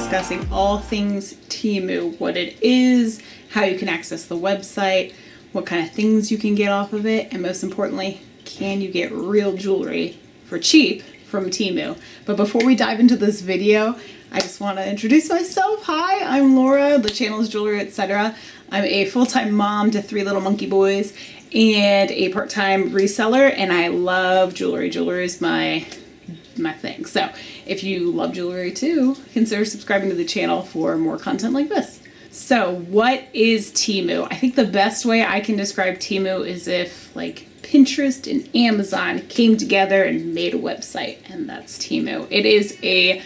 discussing all things Temu, what it is, how you can access the website, what kind of things you can get off of it, and most importantly, can you get real jewelry for cheap from Temu. But before we dive into this video, I just want to introduce myself. Hi, I'm Laura. The channel is Jewelry Etc. I'm a full-time mom to 3 little monkey boys and a part-time reseller, and I love jewelry. Jewelry is my thing. So if you love jewelry too, consider subscribing to the channel for more content like this. So what is Temu? I think the best way I can describe Temu is if like Pinterest and Amazon came together and made a website, and that's Temu. It is a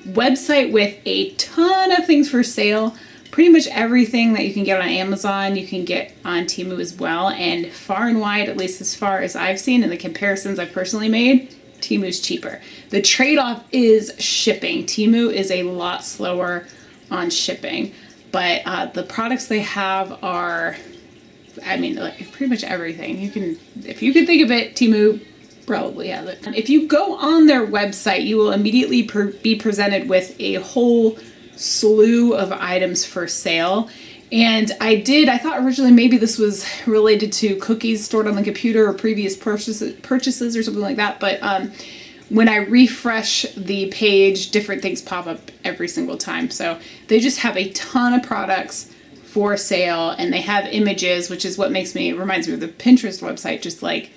website with a ton of things for sale. Pretty much everything that you can get on Amazon, you can get on Temu as well. And far and wide, at least as far as I've seen and the comparisons I've personally made, Temu's cheaper. The trade-off is shipping. Temu is a lot slower on shipping, but the products they have are, I mean, like pretty much everything. You can, if you can think of it, Temu probably has it. If you go on their website, you will immediately be presented with a whole slew of items for sale. And I thought originally maybe this was related to cookies stored on the computer or previous purchases or something like that. But when I refresh the page, different things pop up every single time. So they just have a ton of products for sale, and they have images, which is what reminds me of the Pinterest website, just like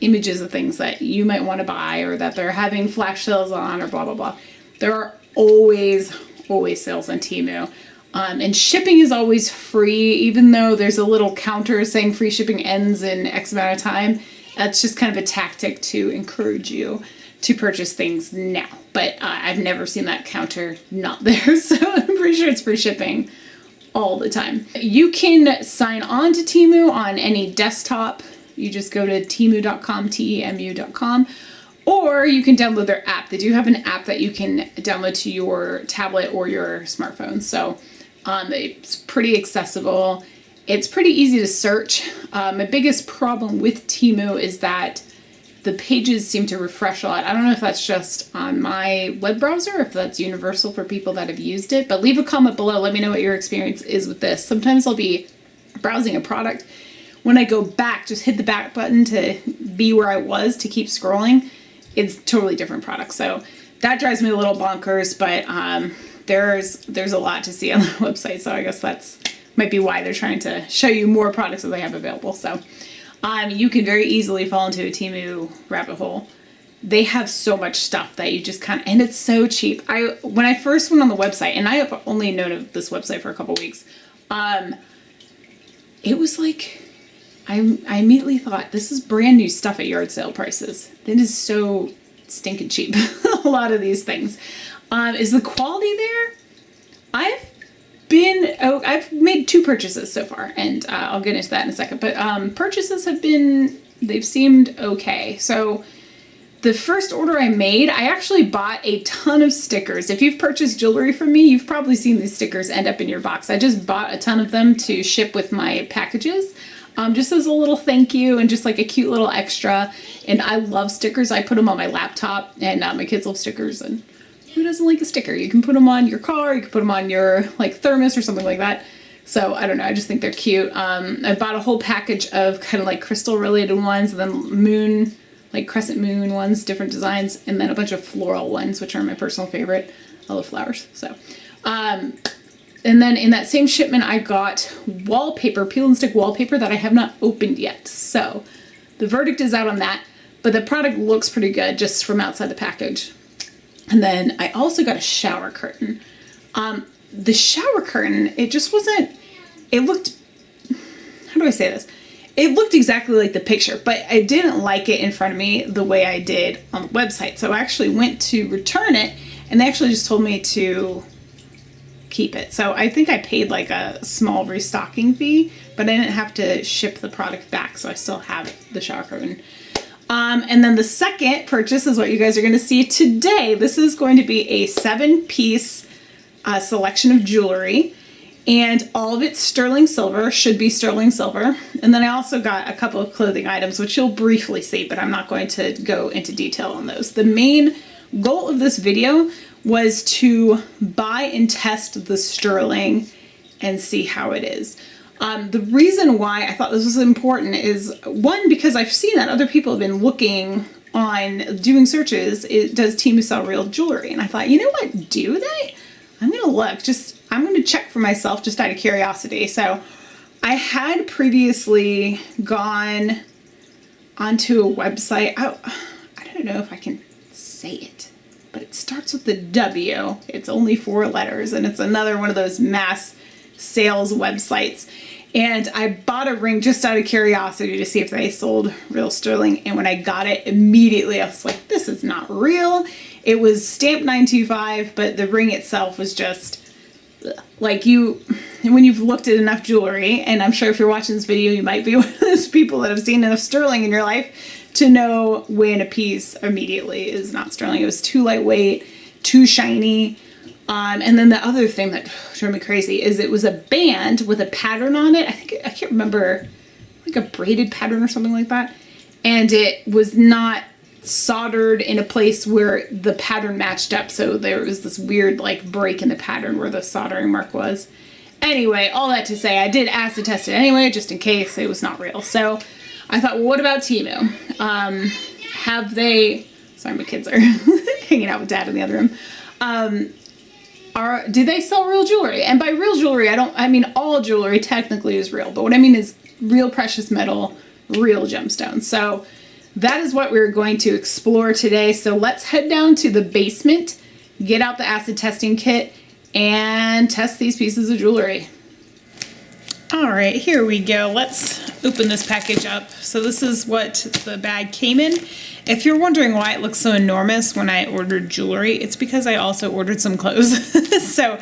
images of things that you might want to buy or that they're having flash sales on or blah, blah, blah. There are always sales on Temu. And shipping is always free, even though there's a little counter saying free shipping ends in X amount of time. That's just kind of a tactic to encourage you to purchase things now. But I've never seen that counter not there, so I'm pretty sure it's free shipping all the time. You can sign on to Temu on any desktop. You just go to temu.com, Temu.com. Or you can download their app. They do have an app that you can download to your tablet or your smartphone. So it's pretty accessible. It's pretty easy to search. My biggest problem with Temu is that the pages seem to refresh a lot. I don't know if that's just on my web browser, if that's universal for people that have used it, but leave a comment below. Let me know what your experience is with this. Sometimes I'll be browsing a product. When I go back, just hit the back button to be where I was to keep scrolling. It's totally different product. So that drives me a little bonkers, but there's a lot to see on the website. So I guess that's might be why they're trying to show you more products that they have available. So you can very easily fall into a Temu rabbit hole. They have so much stuff that you just kind of, and it's so cheap. When I first went on the website, and I have only known of this website for a couple weeks, it was like, I immediately thought, this is brand new stuff at yard sale prices. It is so stinking cheap. A lot of these things. Is the quality there? I've made 2 purchases so far, and I'll get into that in a second. But purchases they've seemed okay. So the first order I made, I actually bought a ton of stickers. If you've purchased jewelry from me, you've probably seen these stickers end up in your box. I just bought a ton of them to ship with my packages. Just as a little thank you and just like a cute little extra. And I love stickers. I put them on my laptop, and my kids love stickers, and who doesn't like a sticker? You can put them on your car, you can put them on your like thermos or something like that. So I don't know, I just think they're cute. I bought a whole package of kind of like crystal related ones, and then moon, like crescent moon ones, different designs, and then a bunch of floral ones, which are my personal favorite. I love flowers. So and then in that same shipment, I got wallpaper, peel and stick wallpaper that I have not opened yet. So the verdict is out on that, but the product looks pretty good just from outside the package. And then I also got a shower curtain. The shower curtain, it just wasn't, it looked, how do I say this? It looked exactly like the picture, but I didn't like it in front of me the way I did on the website. So I actually went to return it, and they actually just told me to keep it. So I think I paid like a small restocking fee, but I didn't have to ship the product back, so I still have the shower curtain. And then the second purchase is what you guys are going to see today. This is going to be a 7-piece selection of jewelry, and all of it's sterling silver, should be sterling silver. And then I also got a couple of clothing items, which you'll briefly see, but I'm not going to go into detail on those. The main goal of this video was to buy and test the sterling and see how it is. The reason why I thought this was important is, one, because I've seen that other people have been looking on doing searches, does Temu sell real jewelry? And I thought, you know what, do they? I'm gonna look, I'm gonna check for myself just out of curiosity. So I had previously gone onto a website. I don't know if I can say it, but it starts with the W. It's only 4 letters, and it's another one of those mass sales websites. And I bought a ring just out of curiosity to see if they sold real sterling. And when I got it, immediately I was like, this is not real. It was stamped 925, but the ring itself was just like, when you've looked at enough jewelry, and I'm sure if you're watching this video, you might be one of those people that have seen enough sterling in your life to know when a piece immediately is not sterling. It was too lightweight, too shiny. And then the other thing that drove me crazy is it was a band with a pattern on it. I can't remember, like a braided pattern or something like that. And it was not soldered in a place where the pattern matched up. So there was this weird like break in the pattern where the soldering mark was. Anyway, all that to say, I did acid test it anyway, just in case it was not real. So I thought, well, what about Temu? Have they, sorry, my kids are hanging out with Dad in the other room. Do they sell real jewelry? And by real jewelry, I mean all jewelry technically is real, but what I mean is real precious metal, real gemstones. So that is what we're going to explore today. So let's head down to the basement, get out the acid testing kit, and test these pieces of jewelry. All right, here we go. Let's open this package up. So this is what the bag came in. If you're wondering why it looks so enormous when I ordered jewelry, it's because I also ordered some clothes. So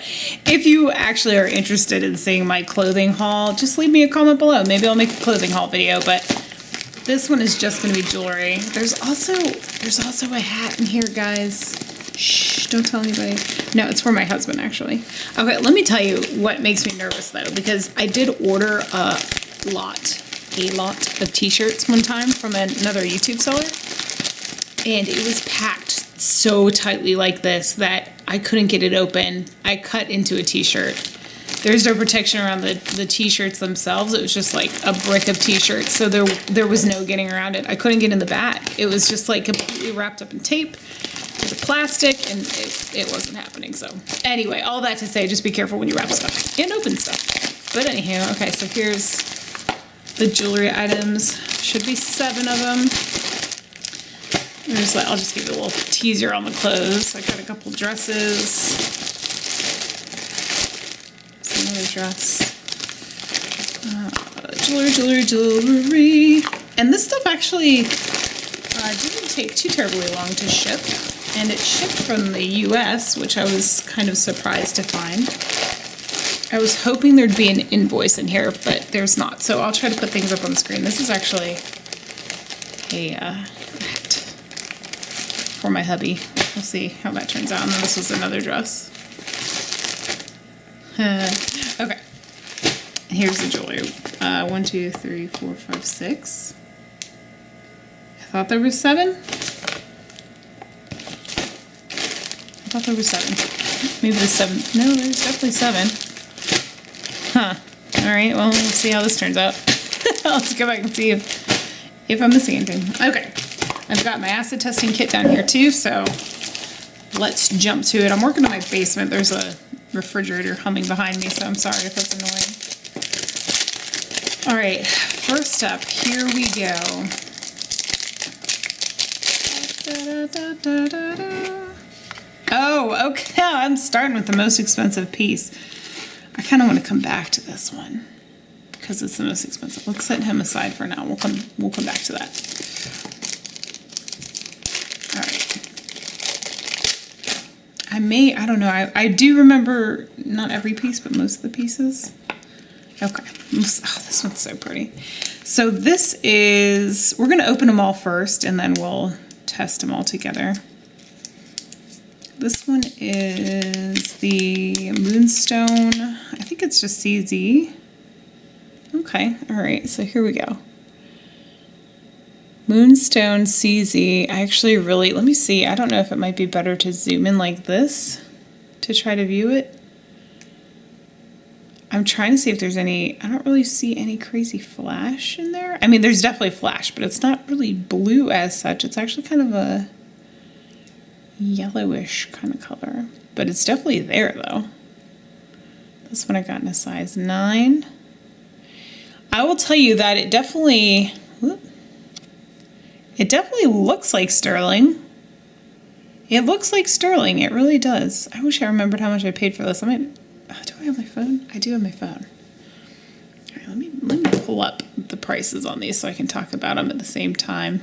if you actually are interested in seeing my clothing haul, just leave me a comment below. Maybe I'll make a clothing haul video, but this one is just gonna be jewelry. There's also a hat in here, guys. Shh, don't tell anybody. No, it's for my husband, actually. Okay, let me tell you what makes me nervous, though, because I did order a lot of t-shirts one time from another YouTube seller, and it was packed so tightly like this that I couldn't get it open. I cut into a t-shirt. There's no protection around the t-shirts themselves. It was just like a brick of t-shirts, so there was no getting around it. I couldn't get in the back. It was just like completely wrapped up in tape. The plastic, and it wasn't happening. So anyway, all that to say, just be careful when you wrap stuff and open stuff. But anyhow, okay, so here's the jewelry items. Should be 7 of them. I'll just give you a little teaser on the clothes. I got a couple dresses. It's another dress. Jewelry. And this stuff actually didn't take too terribly long to ship. And it shipped from the US, which I was kind of surprised to find. I was hoping there'd be an invoice in here, but there's not. So I'll try to put things up on the screen. This is actually a hat for my hubby. We'll see how that turns out. And then this was another dress. Okay. Here's the jewelry. 1, 2, 3, 4, 5, 6. I thought there was 7. I thought there was 7. Maybe there's 7. No, there's definitely 7. Huh. Alright, well, we'll see how this turns out. I'll have to go back and see if I'm missing anything. Okay. I've got my acid testing kit down here too, so let's jump to it. I'm working on my basement. There's a refrigerator humming behind me, so I'm sorry if that's annoying. Alright, first up, here we go. Oh, okay. I'm starting with the most expensive piece. I kind of want to come back to this one because it's the most expensive. Let's set him aside for now. We'll come back to that. All right. I don't know. I do remember not every piece, but most of the pieces. Okay. Oh, this one's so pretty. So we're going to open them all first and then we'll test them all together. This one is the moonstone. I think it's just CZ. 'Z. Okay, all right, so here we go. 1, 2, 3, 4, 5, 6. 7 of them. Maybe this 7. No, there's definitely 7. Huh. All right, well, we'll see how this turns out. I'll have to go back and see if I'm missing anything. Okay. Moonstone CZ. I actually really, let me see. I don't know if it might be better to zoom in like this to try to view it. I'm trying to see if there's any, I don't really see any crazy flash in there. I mean, there's definitely flash, but it's not really blue as such. It's actually kind of a yellowish kind of color, but it's definitely there though. This one I got in a size 9. I will tell you that it definitely looks like sterling. It looks like sterling. It really does. I wish I remembered how much I paid for this. I might. Do I have my phone? I do have my phone. All right, let me pull up the prices on these so I can talk about them at the same time.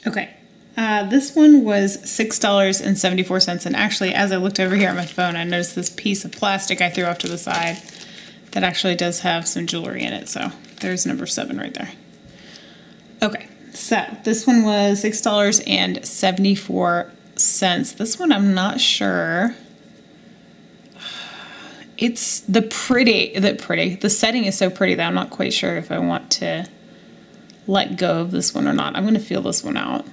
Okay, this one was $6.74, and actually, as I looked over here on my phone, I noticed this piece of plastic I threw off to the side that actually does have some jewelry in it. So there's number 7 right there. Okay, so this one was $6.74. This one I'm not sure. It's the setting is so pretty that I'm not quite sure if I want to let go of this one or not. I'm going to feel this one out.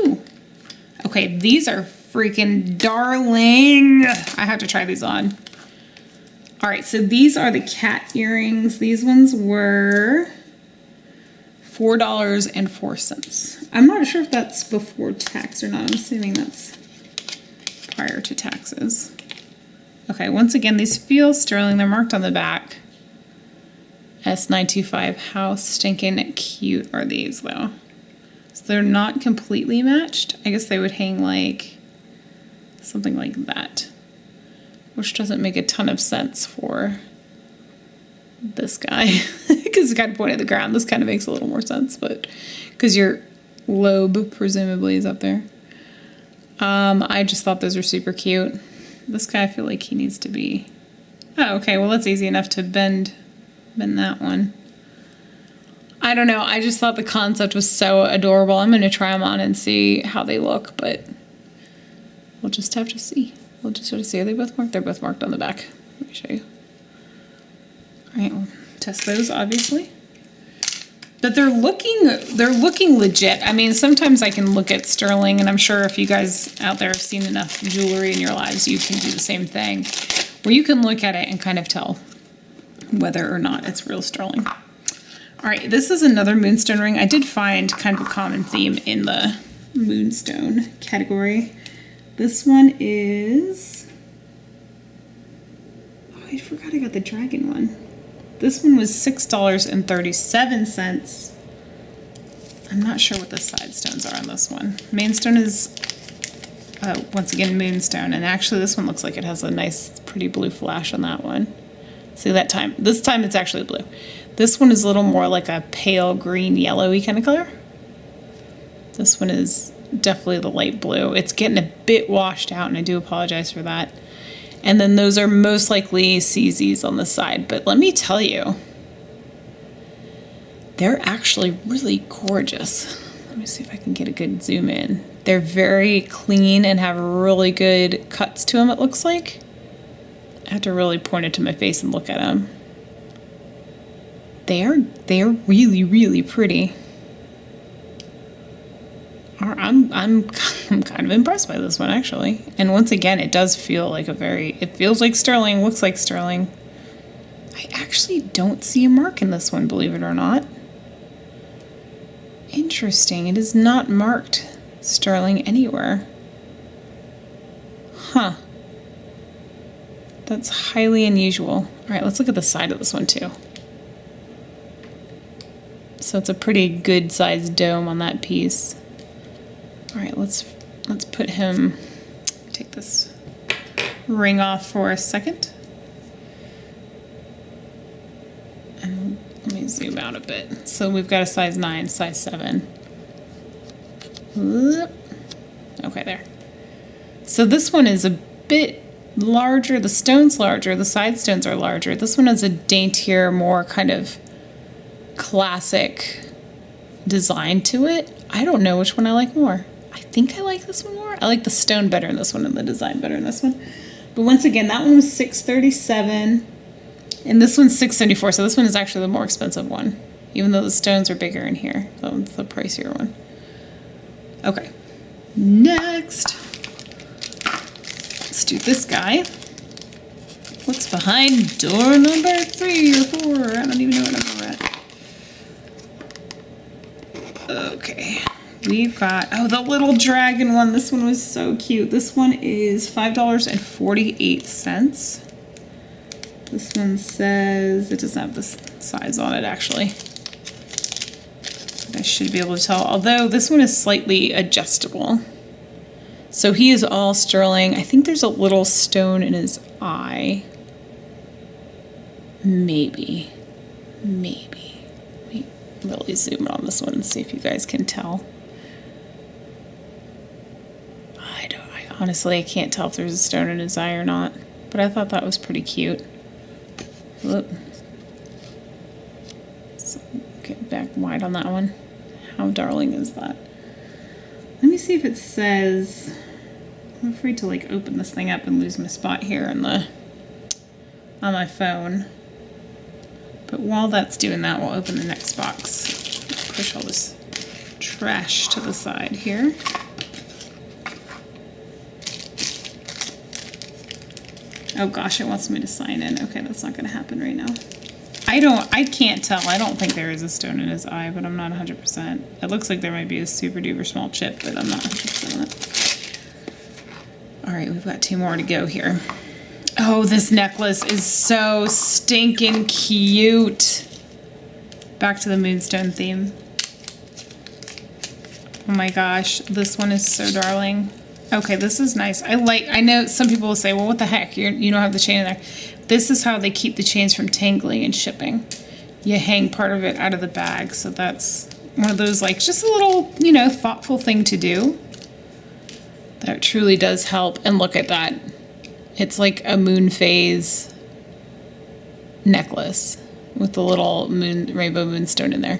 Ooh. Okay, these are freaking darling. I have to try these on. All right, so these are the cat earrings. These ones were $4.04. I'm not sure if that's before tax or not. I'm assuming that's prior to taxes. Okay, once again, these feel sterling. They're marked on the back. S925. How stinking cute are these, though? So they're not completely matched. I guess they would hang like something like that, which doesn't make a ton of sense for this guy because it's kind of pointed at the ground. This kind of makes a little more sense, but because your lobe presumably is up there. I just thought those were super cute. This guy, I feel like he needs to be, oh, okay, well, that's easy enough to bend that one. I don't know, I just thought the concept was so adorable. I'm going to try them on and see how they look, but we'll just have to see. We'll just have to see. Are they both marked? They're both marked on the back. Let me show you. All right, we'll test those, obviously. But they're looking legit. I mean, sometimes I can look at sterling, and I'm sure if you guys out there have seen enough jewelry in your lives, you can do the same thing, where you can look at it and kind of tell whether or not it's real sterling. All right, this is another moonstone ring. I did find kind of a common theme in the moonstone category. This one is, oh, I forgot I got the dragon one. This one was $6.37. I'm not sure what the side stones are on this one. Main stone is, once again, moonstone. And actually this one looks like it has a nice, pretty blue flash on that one. See that time? This time it's actually blue. This one is a little more like a pale green, yellowy kind of color. This one is definitely the light blue. It's getting a bit washed out, and I do apologize for that. And then those are most likely CZs on the side. But let me tell you, they're actually really gorgeous. Let me see if I can get a good zoom in. They're very clean and have really good cuts to them, it looks like. I have to really point it to my face and look at them. They're really, really pretty. I'm kind of impressed by this one, actually. And once again, it does feel like it feels like sterling, looks like sterling. I actually don't see a mark in this one, believe it or not. Interesting, it is not marked sterling anywhere. Huh. That's highly unusual. All right, let's look at the side of this one too. So it's a pretty good sized dome on that piece. All right, let's put him, take this ring off for a second. And let me zoom out a bit. So we've got a size 9, size 7. Okay, there. So this one is a bit larger. The stone's larger. The side stones are larger. This one has a daintier, more kind of classic design to it. I don't know which one I like more. I think I like this one more. I like the stone better in this one and the design better in this one. But once again, that one was $637, and this one's $674. So this one is actually the more expensive one, even though the stones are bigger in here. That one's the pricier one. Okay, next, let's do this guy. What's behind door number 3 or 4? I don't even know what number we're at. Okay, we've got, oh, the little dragon one. This one was so cute. This one is $5.48. This one says, it doesn't have the size on it actually. I should be able to tell, although this one is slightly adjustable. So he is all sterling. I think there's a little stone in his eye. Maybe. Let me really zoom in on this one and see if you guys can tell. I honestly can't tell if there's a stone in his eye or not, but I thought that was pretty cute. Whoop. So get back wide on that one. How darling is that? Let me see if it says, I'm afraid to like open this thing up and lose my spot here on my phone. But while that's doing that, we'll open the next box. Push all this trash to the side here. Oh gosh, it wants me to sign in. Okay, that's not gonna happen right now. I can't tell. I don't think there is a stone in his eye, but I'm not 100%. It looks like there might be a super duper small chip, but I'm not 100% on it. All right, we've got 2 more to go here. Oh, this necklace is so stinking cute. Back to the moonstone theme. Oh my gosh, this one is so darling. Okay, this is nice. I know some people will say, well, what the heck? You don't have the chain in there. This is how they keep the chains from tangling and shipping. You hang part of it out of the bag. So that's one of those, like, just a little, you know, thoughtful thing to do. That truly does help. And look at that. It's like a moon phase necklace with the little rainbow moonstone in there.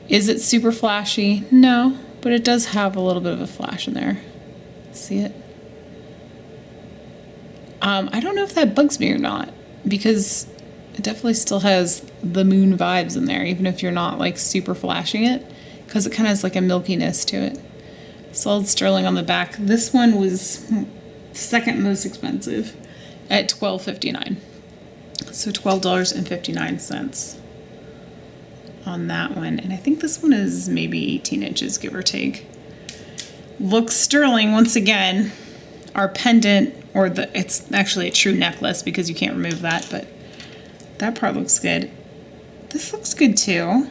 Is it super flashy? No, but it does have a little bit of a flash in there. See it? I don't know if that bugs me or not, because it definitely still has the moon vibes in there, even if you're not like super flashing it, because it kind of has like a milkiness to it. Solid sterling on the back. This one was second most expensive at $12.59. So $12.59 on that one. And I think this one is maybe 18 inches, give or take. Looks sterling once again. Our pendant, or it's actually a true necklace because you can't remove that, but that part looks good. This looks good too. All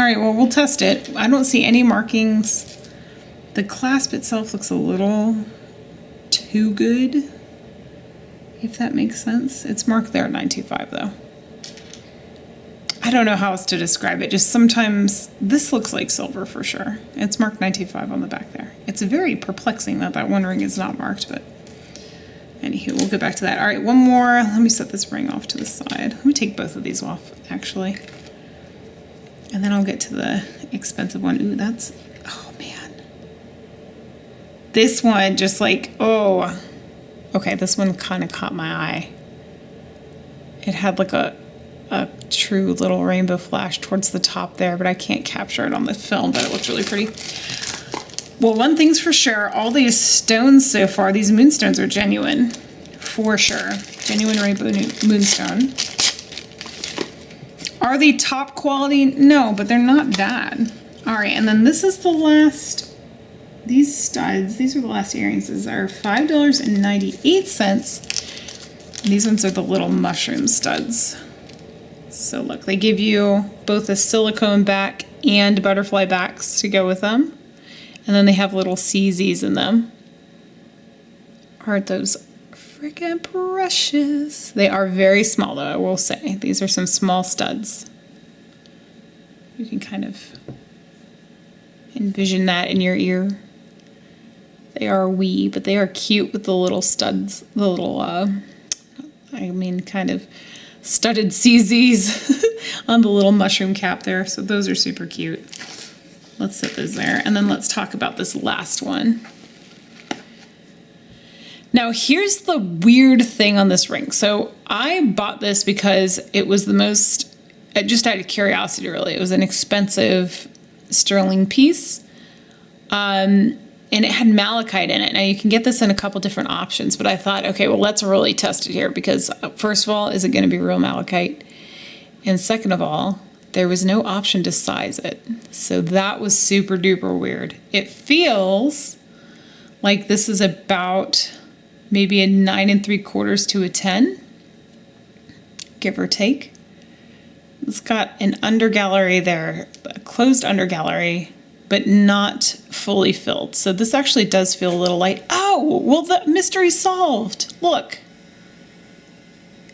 right, well, we'll test it. I don't see any markings. The clasp itself looks a little too good, if that makes sense. It's marked there at $9.25 though. I don't know how else to describe it. Just sometimes this looks like silver for sure. It's marked $9.25 on the back there. It's very perplexing that that one ring is not marked, but anywho, we'll get back to that. All right, one more. Let me set this ring off to the side. Let me take both of these off actually. And then I'll get to the expensive one. Ooh, that's, oh man. This one just like, oh. Okay, this one kind of caught my eye. It had like a true little rainbow flash towards the top there, but I can't capture it on the film, but it looks really pretty. Well, one thing's for sure, all these stones so far, these moonstones are genuine, for sure. Genuine rainbow moonstone. Are they top quality? No, but they're not bad. All right, and then this is the last, these studs, these are the last earrings. These are $5.98. These ones are the little mushroom studs. So look, they give you both a silicone back and butterfly backs to go with them. And then they have little CZs in them. Aren't those freaking precious? They are very small though, I will say. These are some small studs. You can kind of envision that in your ear. They are wee, but they are cute with the little studs, the little, kind of studded CZs on the little mushroom cap there. So those are super cute. Let's set those there, and then let's talk about this last one. Now, here's the weird thing on this ring. So I bought this because it was the most, just out of curiosity, really. It was an expensive sterling piece, and it had malachite in it. Now, you can get this in a couple different options, but I thought, okay, well, let's really test it here because, first of all, is it going to be real malachite? And second of all, there was no option to size it. So that was super duper weird. It feels like this is about maybe a 9 3/4 to a 10, give or take. It's got an undergallery there, a closed undergallery, but not fully filled. So this actually does feel a little light. Oh, well, the mystery's solved. Look,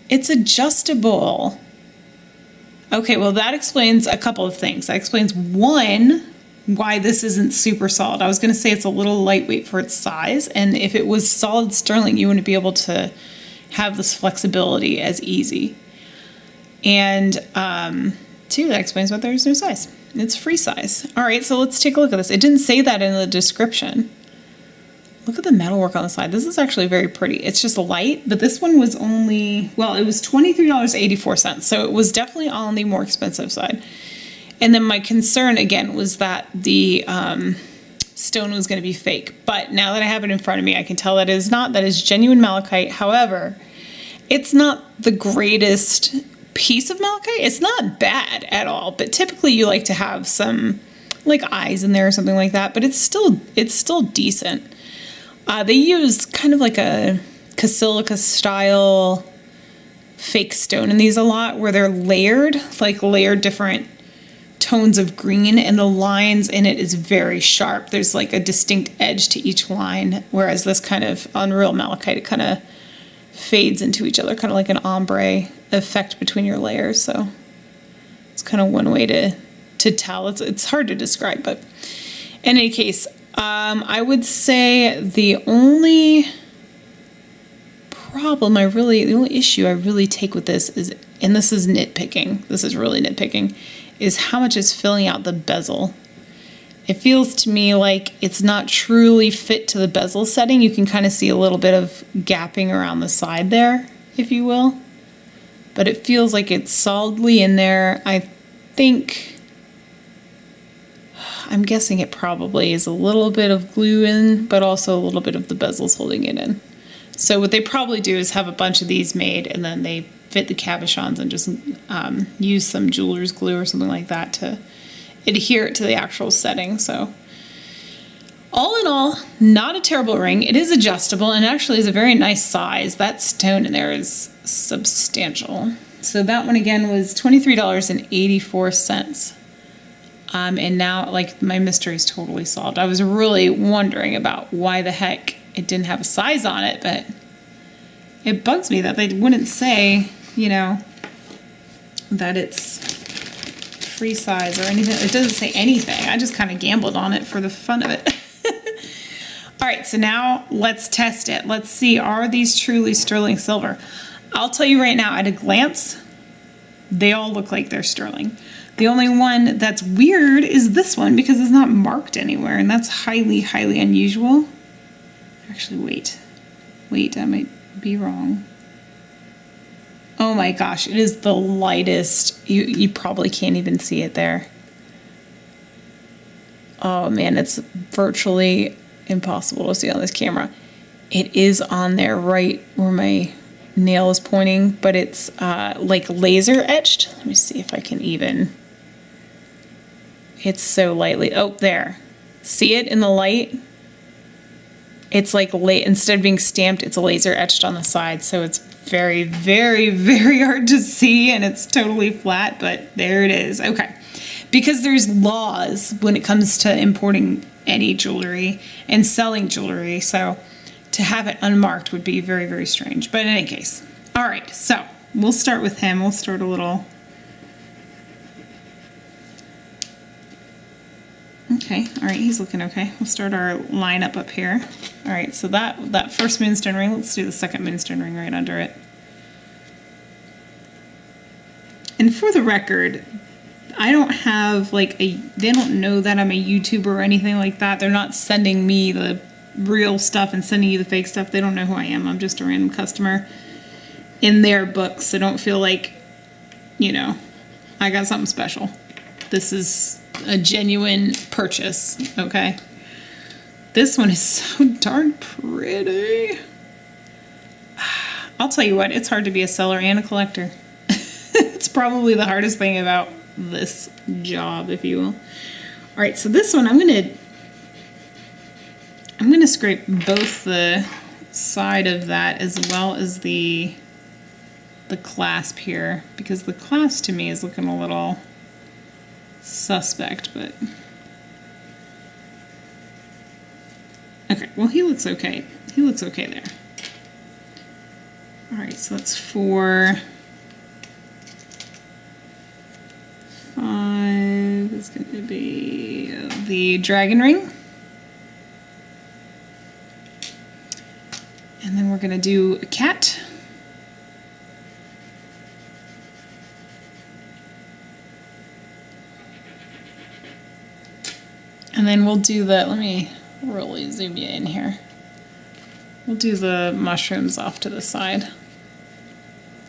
it's adjustable. Okay, well, that explains a couple of things. That explains, one, why this isn't super solid. I was going to say it's a little lightweight for its size, and if it was solid sterling, you wouldn't be able to have this flexibility as easy. And two, that explains why there's no size. It's free size. All right, so let's take a look at this. It didn't say that in the description. Look at the metalwork on the side. This is actually very pretty. It's just light, but this one was only, well, it was $23.84. So it was definitely on the more expensive side. And then my concern, again, was that the stone was going to be fake. But now that I have it in front of me, I can tell that it is not. That is genuine malachite. However, it's not the greatest piece of malachite. It's not bad at all, but typically you like to have some like eyes in there or something like that, but it's still decent. They use kind of like a Basilica style fake stone in these a lot, where they're layered different tones of green, and the lines in it is very sharp. There's like a distinct edge to each line, whereas this kind of unreal malachite, it kind of fades into each other, kind of like an ombre effect between your layers. So it's kind of one way to tell. It's hard to describe, but in any case, I would say the only issue I really take with this is, and this is nitpicking, this is really nitpicking, is how much is filling out the bezel. It feels to me like it's not truly fit to the bezel setting. You can kind of see a little bit of gapping around the side there, if you will. But it feels like it's solidly in there. I'm guessing it probably is a little bit of glue in, but also a little bit of the bezels holding it in. So what they probably do is have a bunch of these made, and then they fit the cabochons and just use some jeweler's glue or something like that to adhere it to the actual setting. So all in all, not a terrible ring. It is adjustable and actually is a very nice size. That stone in there is substantial. So that one again was $23.84. And now, like, my mystery is totally solved. I was really wondering about why the heck it didn't have a size on it, but it bugs me that they wouldn't say, you know, that it's free size or anything. It doesn't say anything. I just kind of gambled on it for the fun of it. All right, so now let's test it. Let's see, are these truly sterling silver? I'll tell you right now, at a glance, they all look like they're sterling. The only one that's weird is this one because it's not marked anywhere, and that's highly, highly unusual. Actually, wait, I might be wrong. Oh my gosh, it is the lightest. You probably can't even see it there. Oh man, it's virtually impossible to see on this camera. It is on there right where my nail is pointing, but it's like laser etched. Let me see if I can even. It's so lightly. Oh, there. See it in the light? It's like instead of being stamped, it's laser etched on the side. So it's very, very, very hard to see, and it's totally flat, but there it is. Okay. Because there's laws when it comes to importing any jewelry and selling jewelry. So to have it unmarked would be very, very strange. But in any case. All right. So we'll start with him. We'll start a little. Okay, all right, he's looking okay. We'll start our lineup up here. All right, so that first moonstone ring, let's do the second moonstone ring right under it. And for the record, I don't have like they don't know that I'm a YouTuber or anything like that. They're not sending me the real stuff and sending you the fake stuff. They don't know who I am. I'm just a random customer in their books. So don't feel like, you know, I got something special. This is a genuine purchase, okay? This one is so darn pretty. I'll tell you what, it's hard to be a seller and a collector. It's probably the hardest thing about this job, if you will. All right, so this one I'm gonna scrape both the side of that as well as the clasp here, because the clasp to me is looking a little suspect, but okay, well, he looks okay. He looks okay there. All right, so that's 4, 5 is going to be the dragon ring. And then we're going to do a cat. And then we'll do the, let me really zoom you in here. We'll do the mushrooms off to the side.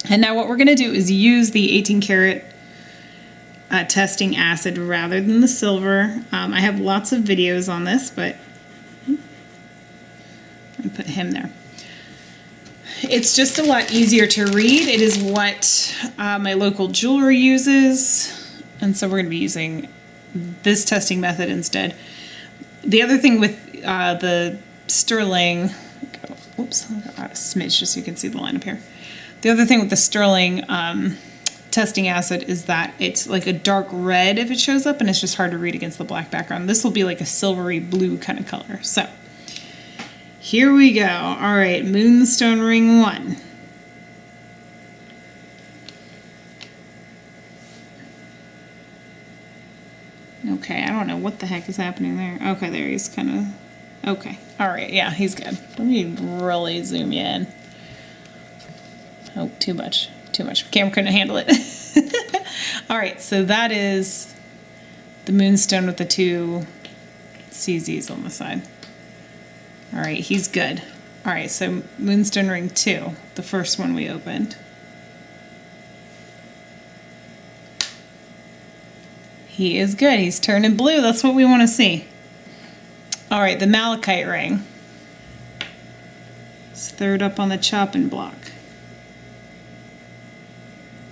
And now what we're going to do is use the 18 karat testing acid rather than the silver. I have lots of videos on this, but I'm going to put him there. It's just a lot easier to read. It is what my local jeweler uses, and so we're going to be using this testing method instead. The other thing with the sterling, whoops, I'll add a smidge just so you can see the line up here. The other thing with the sterling testing acid is that it's like a dark red if it shows up, and it's just hard to read against the black background. This will be like a silvery blue kind of color. So here we go. All right, moonstone ring 1. Okay, I don't know what the heck is happening there. Okay, there he's kind of, okay. All right, yeah, he's good. Let me really zoom you in. Oh, too much. Camera couldn't handle it. All right, so that is the moonstone with the 2 CZs on the side. All right, he's good. All right, so moonstone ring 2, the first one we opened. He is good. He's turning blue. That's what we want to see. All right, the malachite ring. It's third up on the chopping block.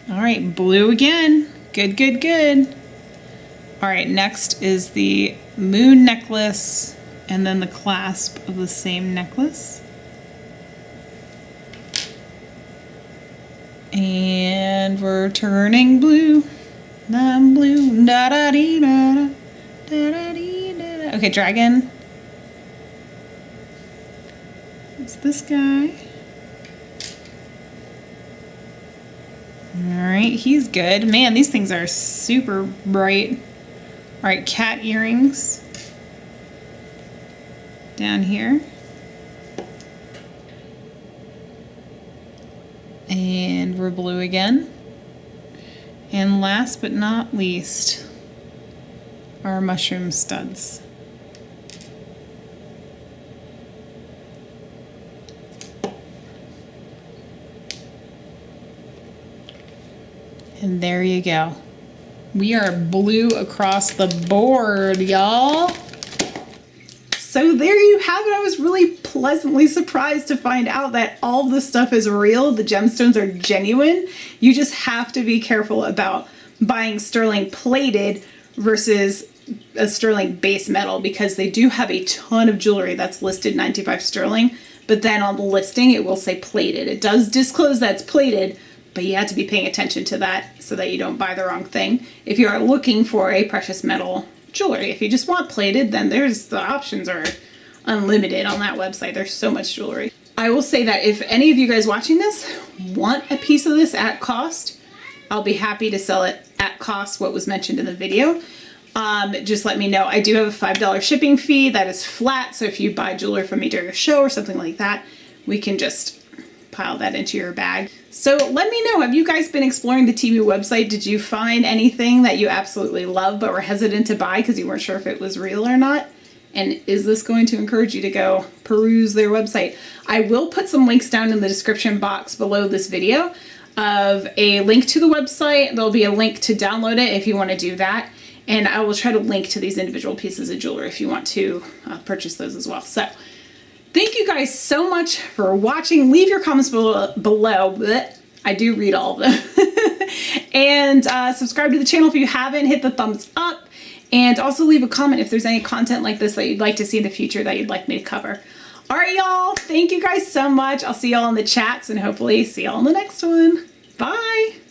All right, blue again. Good, good, good. All right, next is the moon necklace and then the clasp of the same necklace. And we're turning blue. I'm blue. Da da dee da da da da dee da da. Okay, dragon. It's this guy. All right, he's good. Man, these things are super bright. All right, cat earrings. Down here. And we're blue again. And last but not least, our mushroom studs. And there you go. We are blue across the board, y'all. So there you have it. I was really pleasantly surprised to find out that all this stuff is real. The gemstones are genuine. You just have to be careful about buying sterling plated versus a sterling base metal, because they do have a ton of jewelry that's listed 95 sterling, but then on the listing it will say plated. It does disclose that it's plated, but you have to be paying attention to that so that you don't buy the wrong thing if you are looking for a precious metal jewelry. If you just want plated, then the options are unlimited on that website. There's so much jewelry. I will say that if any of you guys watching this want a piece of this at cost, I'll be happy to sell it at cost, what was mentioned in the video. Just let me know. I do have a $5 shipping fee that is flat, so if you buy jewelry from me during a show or something like that, we can just pile that into your bag. So let me know, have you guys been exploring the Temu website? Did you find anything that you absolutely love but were hesitant to buy because you weren't sure if it was real or not? And is this going to encourage you to go peruse their website? I will put some links down in the description box below this video of a link to the website. There'll be a link to download it if you want to do that. And I will try to link to these individual pieces of jewelry if you want to purchase those as well. So thank you guys so much for watching. Leave your comments below. Blech. I do read all of them. And subscribe to the channel if you haven't. Hit the thumbs up. And also leave a comment if there's any content like this that you'd like to see in the future that you'd like me to cover. All right, y'all. Thank you guys so much. I'll see y'all in the chats and hopefully see y'all in the next one. Bye.